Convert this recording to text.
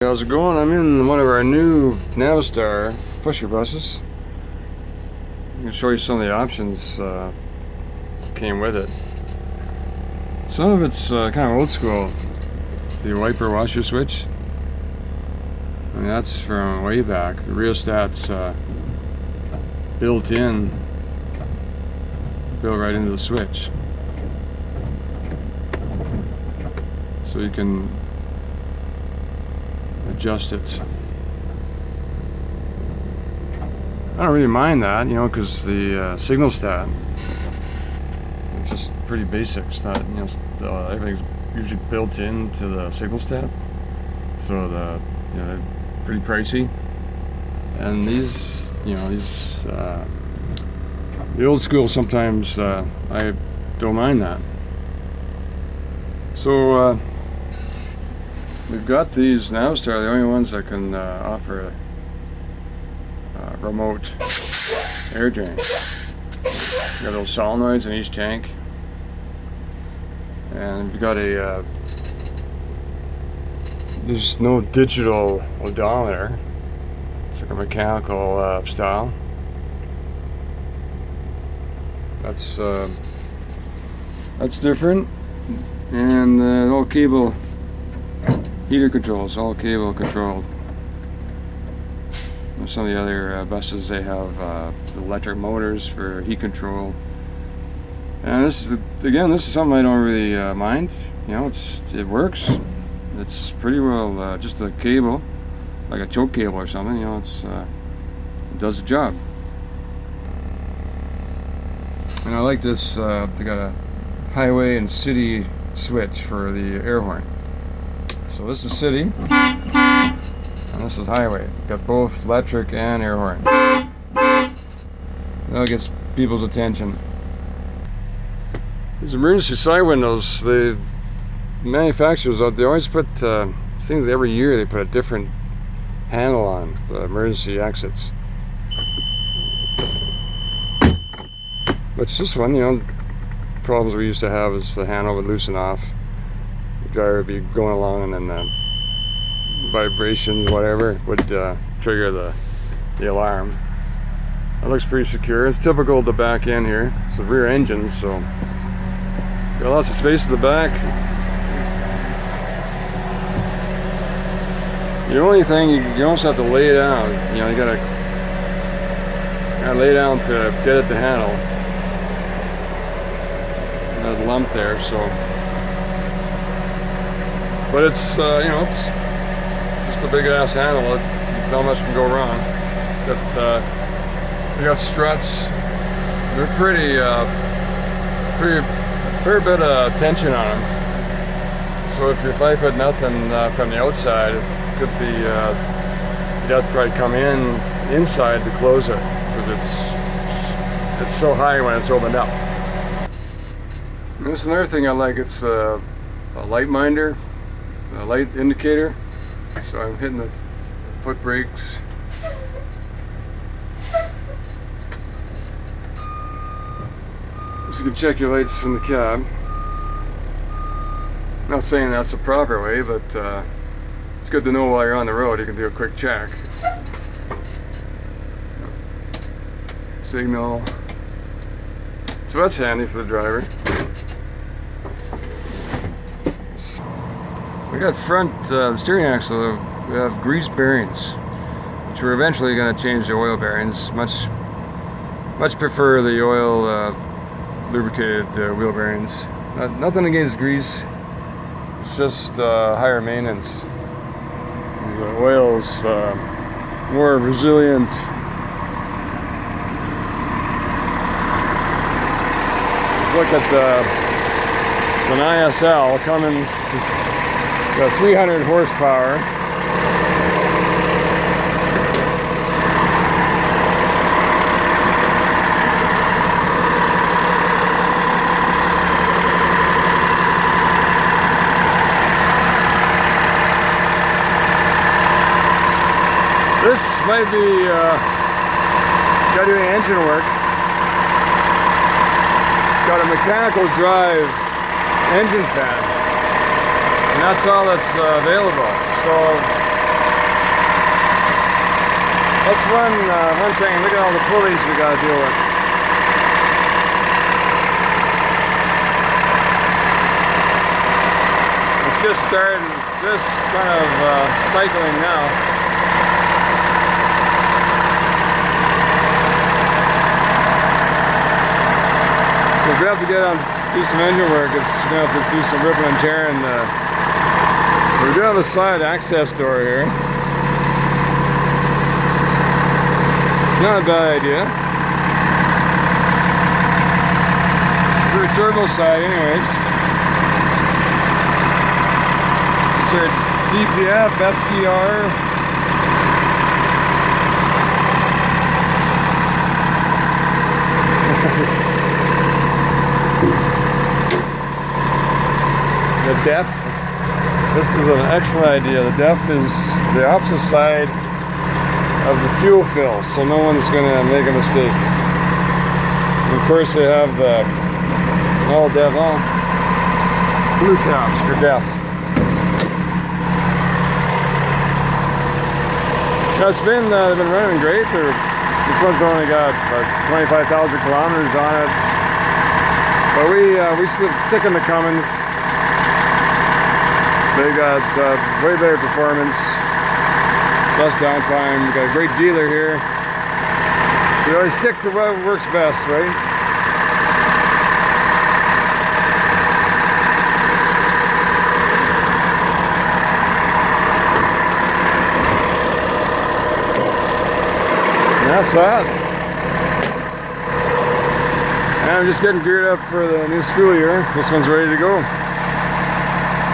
How's it going? I'm in one of our new Navistar pusher buses. I'm going to show you some of the options came with it. Some of it's kind of old school. The wiper washer switch. I mean, that's from way back. The rheostat's built right into the switch. So you can adjust it. I don't really mind that, you know, because the signal stat, it's just pretty basic. It's not, you know, everything's usually built into the signal stat, so they're pretty pricey. And these, the old school, sometimes I don't mind that. So we've got these Navistar, the only ones that can offer a remote air drain. Got little solenoids in each tank, and we've got a there's no digital odometer. It's like a mechanical style. That's different. And all cable heater controls, all cable controlled. Some of the other buses, they have electric motors for heat control. And this is something I don't really mind. You know, it works. It's pretty well just a cable, like a choke cable or something. You know, it does the job. And I like this. They got a highway and city switch for the air horn. So this is city, and this is highway. Got both electric and air horn. That gets people's attention. These emergency side windows, the manufacturers out, they always put, seems every year they put a different handle on the emergency exits. But this one, you know, problems we used to have is the handle would loosen off. The driver would be going along, and then vibrations, whatever, would trigger the alarm. That looks pretty secure. It's typical of the back end here. It's the rear engine, so got lots of space in the back. The only thing, you almost have to lay down. You know, you gotta lay down to get at the handle. That lump there, so. But it's, you know, it's just a big ass handle. Not much can go wrong. We got struts. They're pretty fair bit of tension on them. So if you're 5 foot nothing from the outside, it could be, you'd have to probably come inside to close it, because it's so high when it's opened up. And this is another thing I like. It's a light minder, a light indicator. So I'm hitting the foot brakes. So you can check your lights from the cab. Not saying that's the proper way, but it's good to know while you're on the road. You can do a quick check. Signal. So that's handy for the driver. We got front steering axle. We have grease bearings, which we're eventually going to change the oil bearings. Much prefer the oil lubricated wheel bearings. Nothing against grease. It's just higher maintenance. The oil's more resilient. Look at it's an ISL Cummins. Got 300 horsepower. This might be got to do engine work. Got a mechanical drive engine fan. And that's all that's available. So that's one thing. Look at all the pulleys we got to deal with. It's just starting, just kind of cycling now. So if we have to get on, do some engine work, it's going to have to do some ripping and tearing. We do have a side access door here. Not a bad idea. For a turbo side anyways. It's our DPF STR. The DEF. This is an excellent idea. The DEF is the opposite side of the fuel fill, so no one's going to make a mistake. And of course, they have the all DEF, blue caps for DEF. It's been they've been running great. This one's only got 25,000 kilometers on it, but we stick in the Cummins. They got way better performance, less downtime. We got a great dealer here. So we always stick to what works best, right? And that's that. And I'm just getting geared up for the new school year. This one's ready to go.